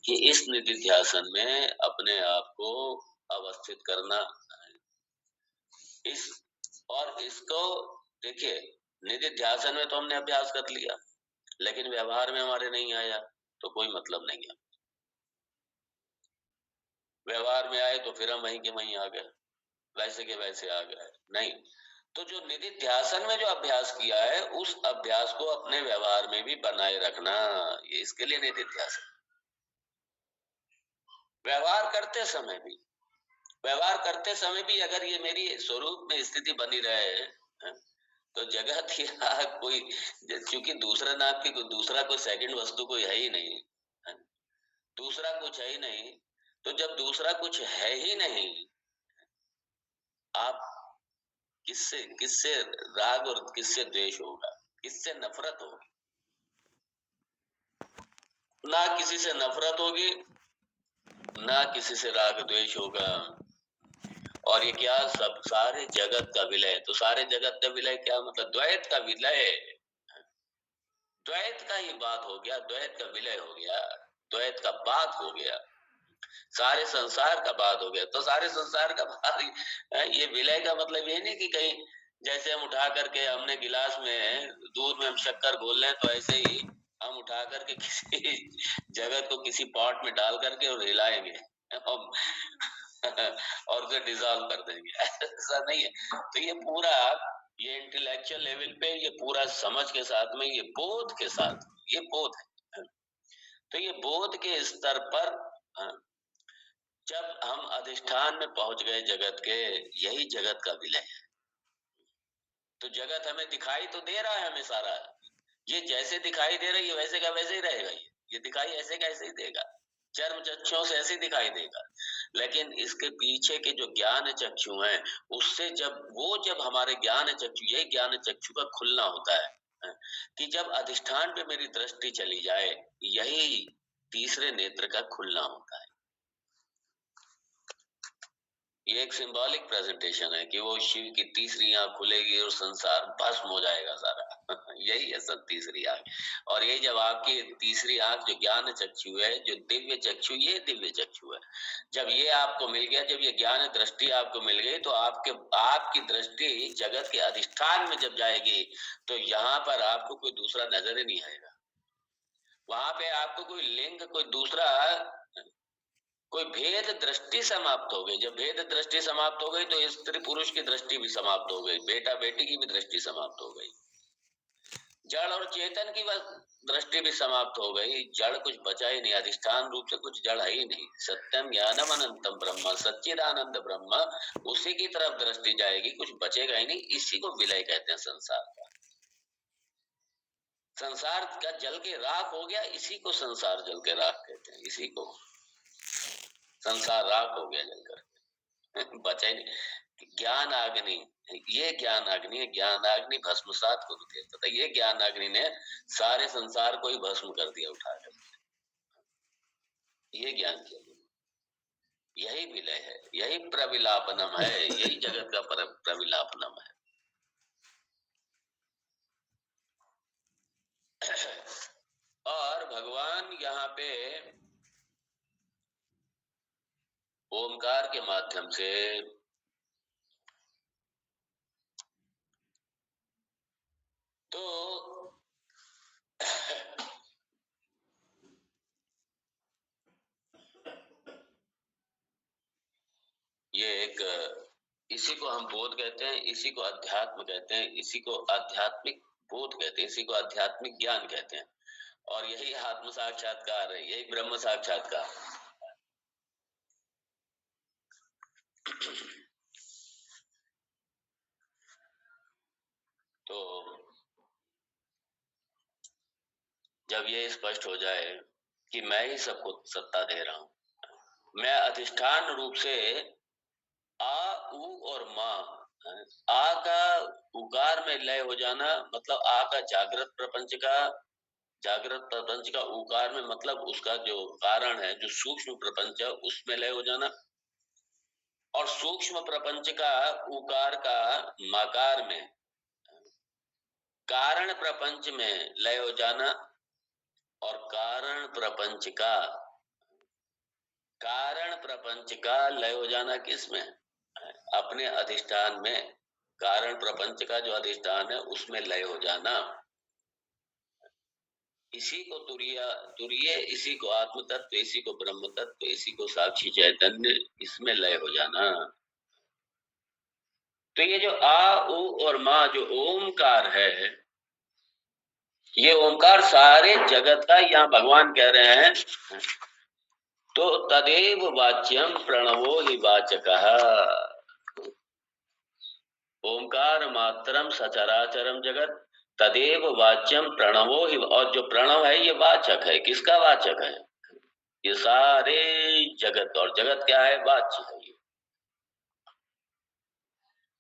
कि इस निधिध्यासन में अपने आप को अवस्थित करना इस और इसको देखिए, निधिध्यासन में तो हमने अभ्यास कर लिया, लेकिन व्यवहार में हमारे नहीं आया तो कोई मतलब नहीं है। व्यवहार में आए तो फिर हम वहीं के वहीं आ गए, वैसे के वैसे आ गए। नहीं, तो जो निधिध्यासन में जो अभ्यास किया है उस अभ्यास को अपने व्यवहार में भी बनाए रखना, ये इसके लिए निधिध्यासन। व्यवहार करते समय भी अगर ये मेरी स्वरूप में स्थिति बनी रहे हैं, तो जगत या कोई, क्योंकि दूसरा नाम की दूसरा कोई सेकंड वस्तु कोई है ही नहीं, है? दूसरा कुछ है ही नहीं, तो जब दूसरा कुछ है ही नहीं, आप किससे किससे राग और किससे द्वेष होगा, किससे नफरत होगी? ना किसी से नफरत होगी, ना किसी से राग द्वेष होगा। और ये क्या, सब सारे जगत का विलय। तो सारे जगत का विलय क्या मतलब? द्वैत का विलय, द्वैत का ही बात हो गया, द्वैत का विलय हो गया, द्वैत का बात हो गया, सारे संसार का बात हो गया। तो सारे संसार का बात, ये विलय का मतलब ये नहीं कि कहीं जैसे हम उठा करके हमने गिलास में दूध में हम शक्कर घोल लें तो ऐसे ही हम उठा करके किसी जगत को किसी पॉट में डाल करके और हिलाएंगे और उसे डिजॉल्व कर देंगे, ऐसा नहीं है। तो ये पूरा, ये इंटेलेक्चुअल लेवल पे, ये पूरा समझ के साथ में, ये बोध के साथ, ये बोध है। तो ये बोध के स्तर पर जब हम अधिष्ठान में पहुंच गए जगत के, यही जगत का विलय है। तो जगत हमें दिखाई तो दे रहा है हमें सारा, ये जैसे दिखाई दे रही है वैसे का वैसे ही रहेगा। ये दिखाई ऐसे का ऐसे ही देगा, चर्म चक्षुओं से ऐसे दिखाई देगा। लेकिन इसके पीछे के जो ज्ञान चक्षु हैं, उससे जब हमारे ज्ञान चक्षु, यही ज्ञान चक्षु का खुलना होता है, कि जब अधिष्ठान पे मेरी दृष्टि चली जाए, यही तीसरे नेत्र का खुलना होता है। ये एक सिंबॉलिक प्रेजेंटेशन है कि वो शिव की तीसरी आंख खुलेगी और संसार भस्म हो जाएगा सारा यही है सब तीसरी आंख। और ये जब आपकी तीसरी आंख, जो ज्ञान चक्षु है, जो दिव्य चक्षु, ये दिव्य चक्षु है, जब ये आपको मिल गया, जब ये ज्ञान दृष्टि आपको मिल गई, तो आपकी दृष्टि जगत के अधिष्ठान में जब जाएगी, तो यहाँ पर आपको कोई दूसरा नजर ही नहीं आएगा। वहां पे आपको कोई लिंग, कोई दूसरा, कोई भेद दृष्टि समाप्त हो गई। जब भेद दृष्टि समाप्त हो गई तो स्त्री पुरुष की दृष्टि भी समाप्त हो गई, बेटा बेटी की भी दृष्टि समाप्त हो गई, जड़ और चेतन की दृष्टि भी समाप्त हो गई। जड़ कुछ बचा ही नहीं, अधिष्ठान रूप से कुछ जड़ है ही नहीं। सत्यम ज्ञानम अनंतम ब्रह्म, सच्चिदानंद ब्रह्म, उसी की तरफ दृष्टि जाएगी, कुछ बचेगा ही नहीं। इसी को विलय कहते हैं संसार का। संसार का जल के राख हो गया, इसी को संसार जल के राख कहते हैं। इसी को संसार राख हो गया जलकर बचा ही नहीं। ज्ञान अग्नि, ये ज्ञान अग्नि, ज्ञान अग्नि भस्मसात कुरुते, तथा ये ज्ञान अग्नि ने सारे संसार को ही भस्म कर दिया उठाकर। ये ज्ञान किया, यही विलय है, यही प्रविलापनम है, यही जगत का प्रविलापनम है। और भगवान यहाँ पे ओमकार के माध्यम से तो ये एक, इसी को हम बोध कहते हैं, इसी को अध्यात्म कहते हैं, इसी को आध्यात्मिक बोध कहते हैं, इसी को आध्यात्मिक ज्ञान कहते हैं। और यही आत्म साक्षात्कार है, यही ब्रह्म साक्षात्कार। तो जब ये स्पष्ट हो जाए कि मैं ही सबको सत्ता दे रहा हूं, मैं अधिष्ठान रूप से आ, उ और मां, आ का उकार में लय हो जाना, मतलब आ का जागृत प्रपंच का उकार में, मतलब उसका जो कारण है, जो सूक्ष्म प्रपंच है, उसमें लय हो जाना, और सूक्ष्म प्रपंच का उकार का मकार में, कारण प्रपंच में लय हो जाना, और कारण प्रपंच का कारण प्रपंच का लय हो जाना किसमें? अपने अधिष्ठान में। कारण प्रपंच का जो अधिष्ठान है उसमें लय हो जाना, इसी को तुरीय, इसी को आत्म तत्व, इसी को ब्रह्म तत्व, इसी को साक्षी चैतन्य, इसमें लय हो जाना। तो ये जो आ उ और मां जो ओमकार है, ये ओमकार सारे जगत का, यहाँ भगवान कह रहे हैं तो तदेव वाच्यम प्रणवो हि वाचकः। ओमकार मात्रम सचराचरम जगत तदेव वाच्यम प्रणवो ही, और जो प्रणव है ये वाचक है। किसका वाचक है? ये सारे जगत, और जगत क्या है? वाच्य है ये।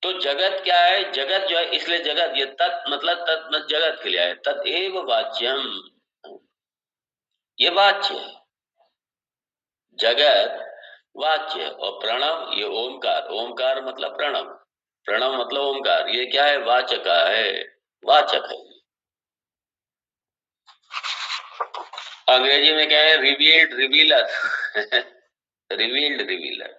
तो जगत क्या है? जगत जो है, इसलिए जगत, ये तत् मतलब तत् जगत के लिए है। तदेव वाच्यम, ये वाच्य है। जगत वाच्य है, और प्रणव ये ओमकार। ओमकार मतलब प्रणव, प्रणव मतलब ओमकार। ये क्या है? वाचक है, वाचक है। अंग्रेजी में क्या है? Revealed revealer revealed revealer.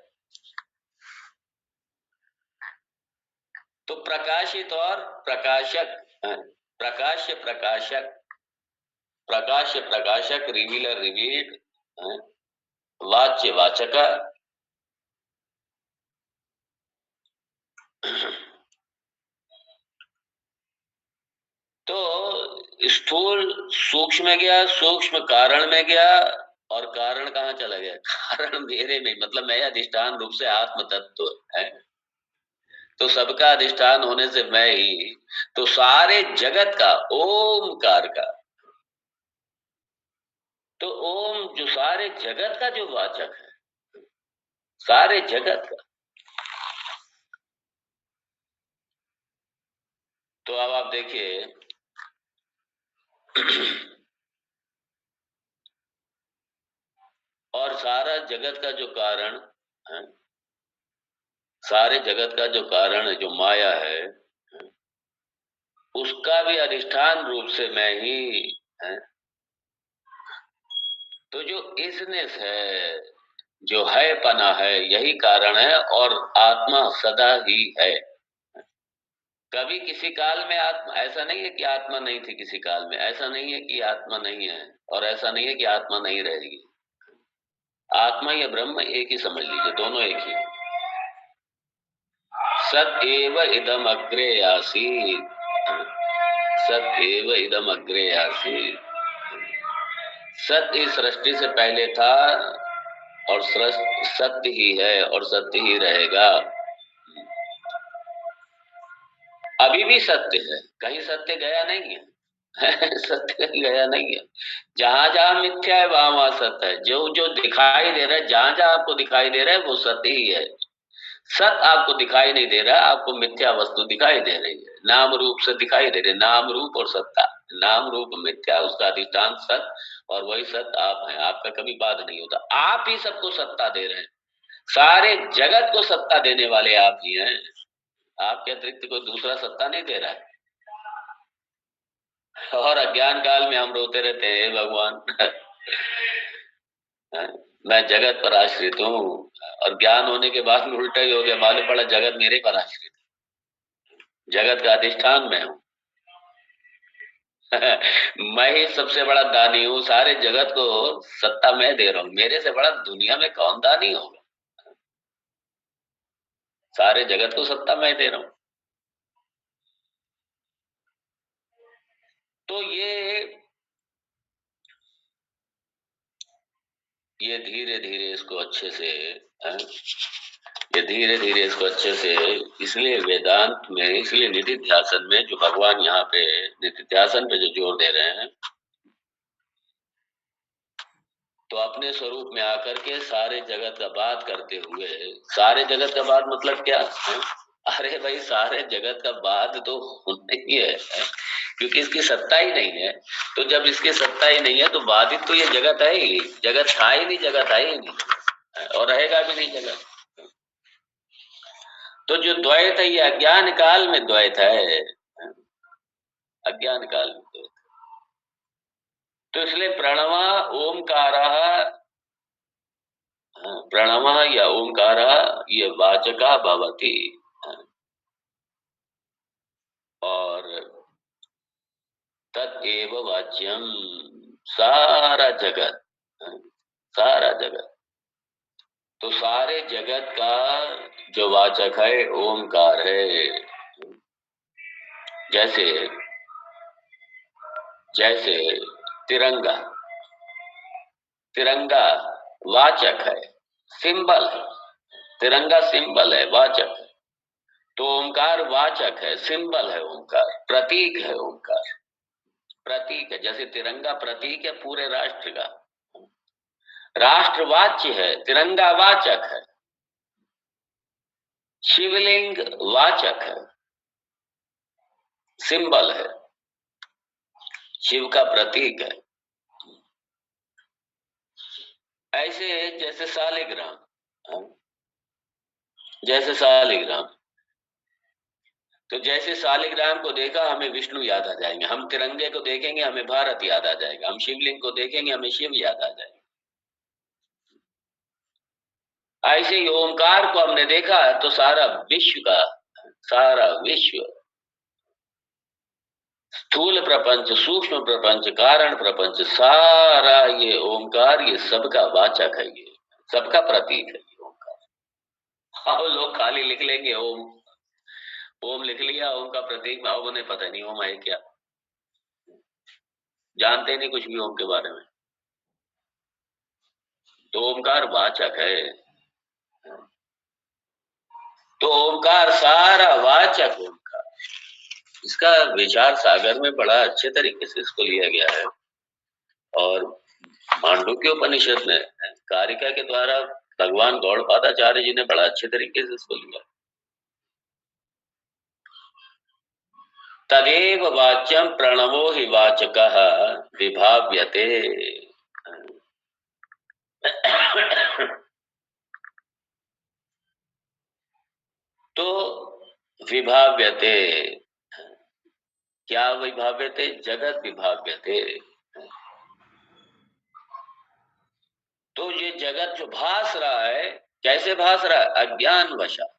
तो प्रकाशित और प्रकाशक, प्रकाश्य प्रकाशक, प्रकाश्य प्रकाशक, रिवीलर रिवील्ड, वाच्य वाचक। तो स्थूल सूक्ष्म में गया, सूक्ष्म कारण में गया, और कारण कहाँ चला गया? कारण मेरे में, मतलब मैं अधिष्ठान रूप से आत्म तत्व है। तो सबका अधिष्ठान होने से मैं ही, तो सारे जगत का, ओमकार का, तो ओम जो सारे जगत का जो वाचक है, सारे जगत का। तो अब आप देखिए और सारा जगत का जो कारण है, सारे जगत का जो कारण है, जो माया है, उसका भी अधिष्ठान रूप से मैं ही है। तो जो इसनेस है, जो है पना है, यही कारण है, और आत्मा सदा ही है। कभी किसी काल में आत्मा, ऐसा नहीं है कि आत्मा नहीं थी किसी काल में, ऐसा नहीं है कि आत्मा नहीं है, और ऐसा नहीं है कि आत्मा नहीं रहेगी। आत्मा या ब्रह्म एक ही समझ लीजिए, दोनों एक ही। सत एव इदम अग्रे आसीत्, सत एव इदम अग्रे आसीत्। सत इस सृष्टि से पहले था, और सत्य ही है, और सत्य ही रहेगा। अभी भी सत्य है, कहीं सत्य गया नहीं है सत्य कहीं गया नहीं है। जहां जहां मिथ्या है वहां वहां सत्य है। जो जो दिखाई दे रहा है, जहां जहां आपको दिखाई दे रहा है, वो सत्य ही है। सत आपको दिखाई नहीं दे रहा, आपको मिथ्या वस्तु दिखाई दे रही है, नाम रूप से दिखाई दे रही है, नाम रूप और सत्ता। नाम रूप मिथ्या, उसका अधिष्ठान सत, और वही सत आप हैं। आपका कभी बाध नहीं होता, आप ही सबको सत्ता दे रहे हैं। सारे जगत को सत्ता देने वाले आप ही हैं। आपके अतिरिक्त कोई दूसरा सत्ता नहीं दे रहा है। और अज्ञान काल में हम रोते रहते हैं, हे भगवान मैं जगत पर आश्रित हूँ, और ज्ञान होने के बाद में उल्टा ही हो गया, मालूम पड़ा जगत मेरे पर आश्रित, जगत का अधिष्ठान मैं हूँ मैं ही सबसे बड़ा दानी हूँ, सारे जगत को सत्ता मैं दे रहा हूँ। मेरे से बड़ा दुनिया में कौन दानी होगा? सारे जगत को सत्ता मैं दे रहा हूँ। तो ये धीरे धीरे इसको अच्छे से, ये धीरे धीरे इसको अच्छे से, इसलिए वेदांत में, इसलिए निधिध्यासन में जो भगवान यहाँ पे निधिध्यासन पे जो जोर दे रहे हैं, तो अपने स्वरूप में आकर के सारे जगत का बात करते हुए, सारे जगत का बात मतलब क्या है? अरे भाई सारे जगत का बाद तो नहीं है, क्योंकि इसकी सत्ता ही नहीं है। तो जब इसकी सत्ता ही नहीं है तो बाधित तो ये जगत है ही, जगत था ही नहीं, जगत है ही नहीं, और रहेगा भी नहीं जगत। तो जो द्वैत है, ये अज्ञान काल में द्वैत है, अज्ञान काल में द्वैत। तो इसलिए प्रणवा ओमकार, प्रणवः या ओंकारः ये वाचका भवति। और तदेव वाच्यम, सारा जगत, सारा जगत, तो सारे जगत का जो वाचक है ओंकार है। जैसे जैसे तिरंगा, तिरंगा वाचक है, सिंबल है। तिरंगा सिंबल है, वाचक है। तो ओंकार वाचक है, सिंबल है ओंकार, प्रतीक है ओंकार, प्रतीक है। जैसे तिरंगा प्रतीक है पूरे राष्ट्र का, राष्ट्रवाच्य है, तिरंगा वाचक है। शिवलिंग वाचक है, सिंबल है, शिव का प्रतीक है। ऐसे जैसे शालिग्राम, जैसे शालिग्राम, तो जैसे शालिग्राम को देखा हमें विष्णु याद आ जाएंगे, हम तिरंगे को देखेंगे हमें भारत याद आ जाएगा, हम शिवलिंग को देखेंगे हमें शिव याद आ जाएगा। ऐसे ही ओंकार को हमने देखा तो सारा विश्व का, सारा विश्व, स्थूल प्रपंच, सूक्ष्म प्रपंच, कारण प्रपंच, सारा ये ओंकार, ये सबका वाचक है, ये सबका प्रतीक है ये ओंकार। अब लोग खाली लिख लेंगे ओम, ओम लिख लिया, ओम का प्रतीक, भाव उन्हें पता नहीं ओम है क्या, जानते नहीं कुछ भी ओम के बारे में। तो ओंकार वाचक है, तो ओंकार सारा वाचक ओंकार। इसका विचार सागर में बड़ा अच्छे तरीके से इसको लिया गया है, और मांडुक्य उपनिषद में कारिका के द्वारा भगवान गौड़पादाचार्य जी ने बड़ा अच्छे तरीके से इसको लिया। तदेव वाच्यम प्रणवो हि वाचकः विभाव्यते। तो विभाव्यते, क्या विभाव्यते? जगत विभाव्यते। तो ये जगत जो भास रहा है, कैसे भास रहा है? अज्ञान वशात,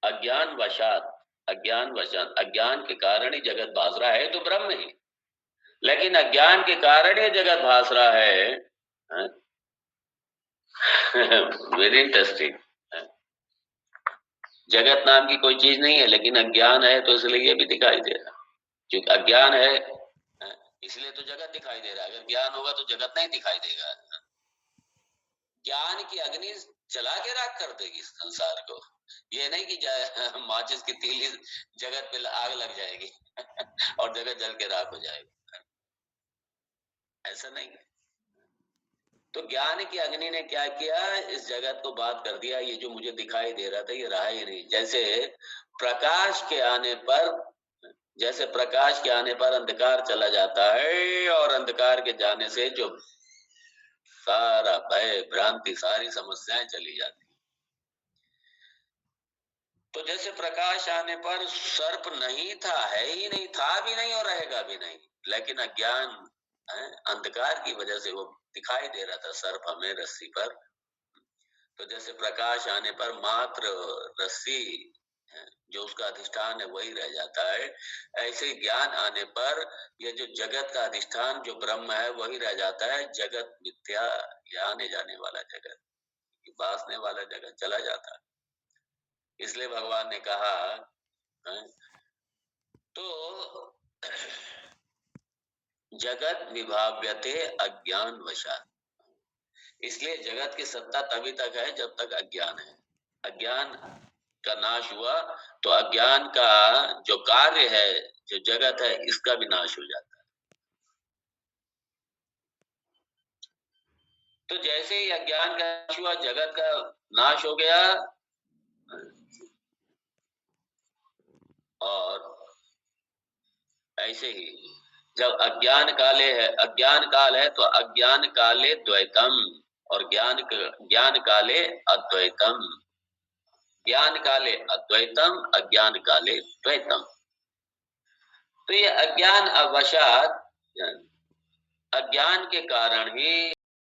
अज्ञान वशात, अज्ञान वशात, अज्ञान के कारण ही जगत भास रहा है, तो ब्रह्म ही, लेकिन अज्ञान के कारण ये जगत भास रहा है। Very interesting. जगत नाम की कोई चीज नहीं है, लेकिन अज्ञान है तो इसलिए ये भी दिखाई दे रहा, क्योंकि अज्ञान है इसलिए तो जगत दिखाई दे रहा है। अगर ज्ञान होगा तो जगत नहीं दिखाई देगा। ज्ञान की अग्नि जला के राख कर देगी संसार को। ये नहीं कि माचिस की तीली जगत पे आग लग जाएगी और जगत जल के राख हो जाएगी, ऐसा नहीं है। तो ज्ञान की अग्नि ने क्या किया? इस जगत को बात कर दिया, ये जो मुझे दिखाई दे रहा था ये रहा ही नहीं। जैसे प्रकाश के आने पर, जैसे प्रकाश के आने पर अंधकार चला जाता है, और अंधकार के जाने से जो सारा भय भ्रांति, सारी समस्याएं चली जाती। तो जैसे प्रकाश आने पर सर्प नहीं था, है ही नहीं, था भी नहीं और रहेगा भी नहीं, लेकिन अज्ञान, अंधकार की वजह से वो दिखाई दे रहा था सर्प हमें रस्सी पर। तो जैसे प्रकाश आने पर मात्र रस्सी जो उसका अधिष्ठान है वही रह जाता है, ऐसे ज्ञान आने पर यह जो जगत का अधिष्ठान जो ब्रह्म है वही रह जाता है। जगत मिथ्या, या आने जाने वाला जगत, बासने वाला जगत चला जाता है। इसलिए भगवान ने कहा तो जगत विभाव्यते अज्ञान वशात, इसलिए जगत की सत्ता तभी तक है जब तक अज्ञान है। अज्ञान का नाश हुआ तो अज्ञान का जो कार्य है, जो जगत है, इसका भी नाश हो जाता है। तो जैसे ही अज्ञान का नाश हुआ, जगत का नाश हो गया। और ऐसे ही जब अज्ञान काले है, अज्ञान काल है तो अज्ञान काले द्वैतम, और ज्ञान काले अद्वैतम, ज्ञान काले अद्वैतम, अज्ञान काले द्वैतम। तो ये अज्ञान अवशात, अज्ञान के कारण ही